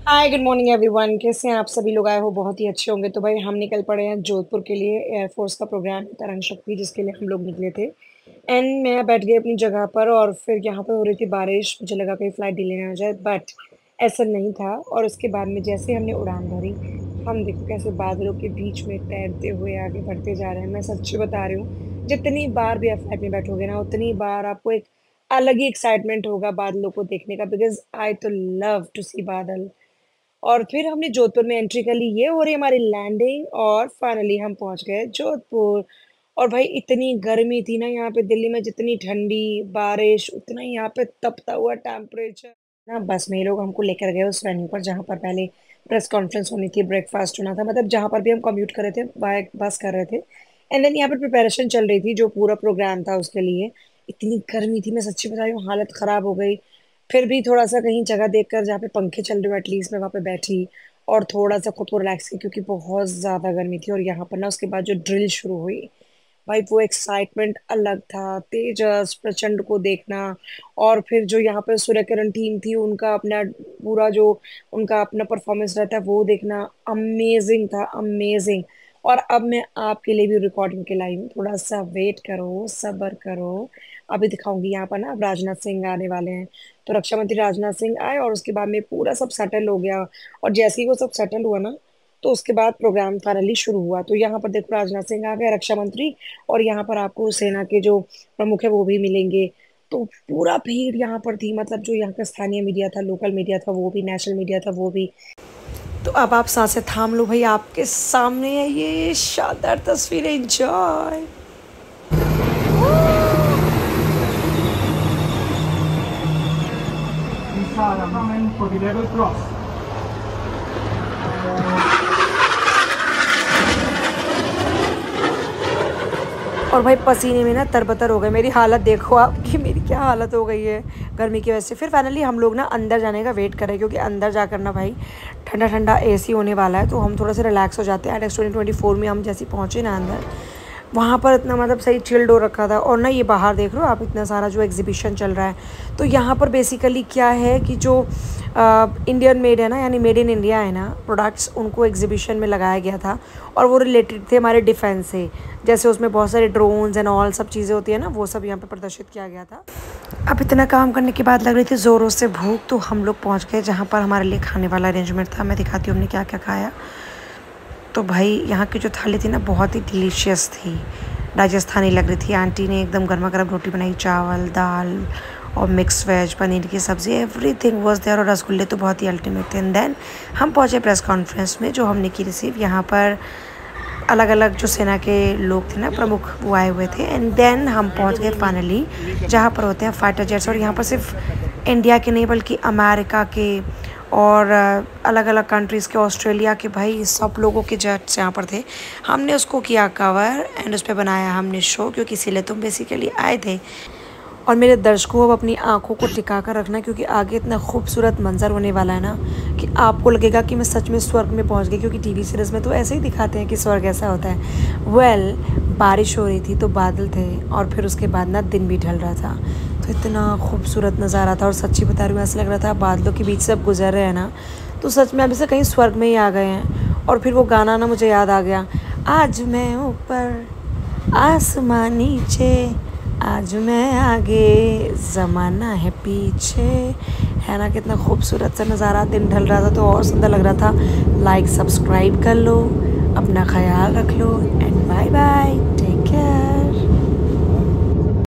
Hi good morning everyone. कैसे हैं आप सभी लोग? आए हो बहुत ही अच्छे होंगे। तो भाई हम निकल पड़े हैं जोधपुर के लिए। एयरफोर्स का प्रोग्राम है तरंग शक्ति, जिसके लिए हम लोग निकले थे। एंड मैं बैठ गई अपनी जगह पर और फिर यहाँ पर हो रही थी बारिश। मुझे लगा कहीं फ्लाइट डिले ना हो जाए, बट ऐसा नहीं था। और उसके बाद में जैसे हमने उड़ान भरी, हम देखो कैसे बादलों के बीच में तैरते हुए आगे बढ़ते जा रहे हैं। मैं सच्ची बता रही हूँ, जितनी बार भी आप फ्लाइट में बैठोगे ना, उतनी बार आपको एक अलग ही एक्साइटमेंट होगा बादलों को देखने का, बिकॉज आई तो लव टू सी बादल। और फिर हमने जोधपुर में एंट्री कर ली। ये हो रही हमारी लैंडिंग और फाइनली हम पहुंच गए जोधपुर। और भाई इतनी गर्मी थी ना यहाँ पे, दिल्ली में जितनी ठंडी बारिश उतना ही यहाँ पे तपता हुआ टेम्परेचर ना। बस में ये लोग हमको लेकर गए उस वेन्यू पर जहाँ पर पहले प्रेस कॉन्फ्रेंस होनी थी, ब्रेकफास्ट होना था, मतलब जहाँ पर भी हम कम्यूट कर रहे थे, बाय बस कर रहे थे। एंड देन यहाँ पर प्रिपरेशन चल रही थी, जो पूरा प्रोग्राम था उसके लिए। इतनी गर्मी थी, मैं सच्ची बता रही हूँ, हालत खराब हो गई। फिर भी थोड़ा-सा कहीं जगह देखकर जहाँ पे पंखे चल रहे हो एटलीस्ट मैं वहाँ पे बैठी और थोड़ा-सा खुद को रिलैक्स की, क्योंकि बहुत ज़्यादा गर्मी थी। और यहाँ पर ना उसके बाद जो ड्रिल शुरू हुई, भाई वो एक्साइटमेंट अलग था। तेजस प्रचंड को देखना, और फिर जो यहाँ पे सूर्यकिरण टीम थी उनका अपना पूरा जो उनका अपना परफॉर्मेंस रहता है वो देखना अमेजिंग था, अमेजिंग। और अब मैं आपके लिए भी रिकॉर्डिंग के लाई हूँ, थोड़ा सा वेट करो, सब्र करो। अभी दिखाऊंगी। यहाँ पर ना अब राजनाथ सिंह आने वाले हैं। तो रक्षा मंत्री राजनाथ सिंह आए और उसके बाद में पूरा सब सेटल हो गया। और जैसे ही वो सब सेटल हुआ ना, तो उसके बाद प्रोग्राम फाइनली शुरू हुआ। तो यहाँ पर देखो राजनाथ सिंह आ गए, रक्षा मंत्री। और यहाँ पर आपको सेना के जो प्रमुख है वो भी मिलेंगे। तो पूरा भीड़ यहाँ पर थी, मतलब जो यहाँ का स्थानीय मीडिया था, लोकल मीडिया था वो भी, नेशनल मीडिया था वो भी। तो अब आप सांसें थाम लो भाई, आपके सामने है ये शानदार तस्वीरें। Enjoy. Inside for the level cross. और भाई पसीने में ना तरबतर हो गए। मेरी हालत देखो आप कि मेरी क्या हालत हो गई है गर्मी की वजह से। फिर फाइनली हम लोग ना अंदर जाने का वेट करें, क्योंकि अंदर जाकर ना भाई ठंडा ठंडा एसी होने वाला है, तो हम थोड़ा सा रिलैक्स हो जाते हैं। IDEX 2024 में हम जैसे पहुँचे ना अंदर, वहाँ पर इतना मतलब सही चिल्ड हो रखा था। और ना ये बाहर देख रहे हो आप, इतना सारा जो एग्जीबिशन चल रहा है। तो यहाँ पर बेसिकली क्या है कि जो इंडियन मेड है ना, यानी मेड इन इंडिया है ना प्रोडक्ट्स, उनको एग्जीबिशन में लगाया गया था। और वो रिलेटेड थे हमारे डिफेंस से। जैसे उसमें बहुत सारे ड्रोन्स एंड ऑल सब चीज़ें होती है ना, वो सब यहाँ पे प्रदर्शित किया गया था। अब इतना काम करने के बाद लग रही थी ज़ोरों से भूख, तो हम लोग पहुँच गए जहाँ पर हमारे लिए खाने वाला अरेंजमेंट था। मैं दिखाती हूँ हमने क्या क्या खाया। तो भाई यहाँ की जो थाली थी ना बहुत ही डिलीशियस थी, राजस्थानी लग रही थी। आंटी ने एकदम गर्मा गर्म रोटी बनाई, चावल दाल और मिक्स वेज, पनीर की सब्ज़ी, एवरीथिंग वाज देयर। और रसगुल्ले तो बहुत ही अल्टीमेट थे। एंड देन हम पहुँचे प्रेस कॉन्फ्रेंस में, जो हमने की रिसीव। यहाँ पर अलग अलग जो सेना के लोग थे ना प्रमुख, वो आए हुए थे। एंड देन हम पहुँच गए फाइनली जहाँ पर होते हैं फाइटर जेट्स। और यहाँ पर सिर्फ इंडिया के नहीं बल्कि अमेरिका के और अलग अलग कंट्रीज़ के, ऑस्ट्रेलिया के, भाई सब लोगों के जेट्स यहाँ पर थे। हमने उसको किया कवर एंड उस पर बनाया हमने शो, क्योंकि इसीलिए तुम बेसिकली आए थे। और मेरे दर्शकों अब अपनी आंखों को टिका कर रखना, क्योंकि आगे इतना खूबसूरत मंजर होने वाला है ना कि आपको लगेगा कि मैं सच में स्वर्ग में पहुंच गई। क्योंकि टीवी सीरीज़ में तो ऐसे ही दिखाते हैं कि स्वर्ग ऐसा होता है। बारिश हो रही थी तो बादल थे, और फिर उसके बाद ना दिन भी ढल रहा था। तो इतना खूबसूरत नज़ारा था। और सच्ची बता रही हूँ, ऐसा लग रहा था बादलों के बीच से अब गुजर रहे हैं ना, तो सच में अभी से कहीं स्वर्ग में ही आ गए हैं। और फिर वो गाना ना मुझे याद आ गया, आज मैं ऊपर आसमां नीचे, आज मैं आगे ज़माना है पीछे। है ना कितना खूबसूरत सा नज़ारा। दिन ढल रहा था तो और सुंदर लग रहा था। लाइक सब्सक्राइब कर लो, अपना ख्याल रख लो, एंड बाय बाय।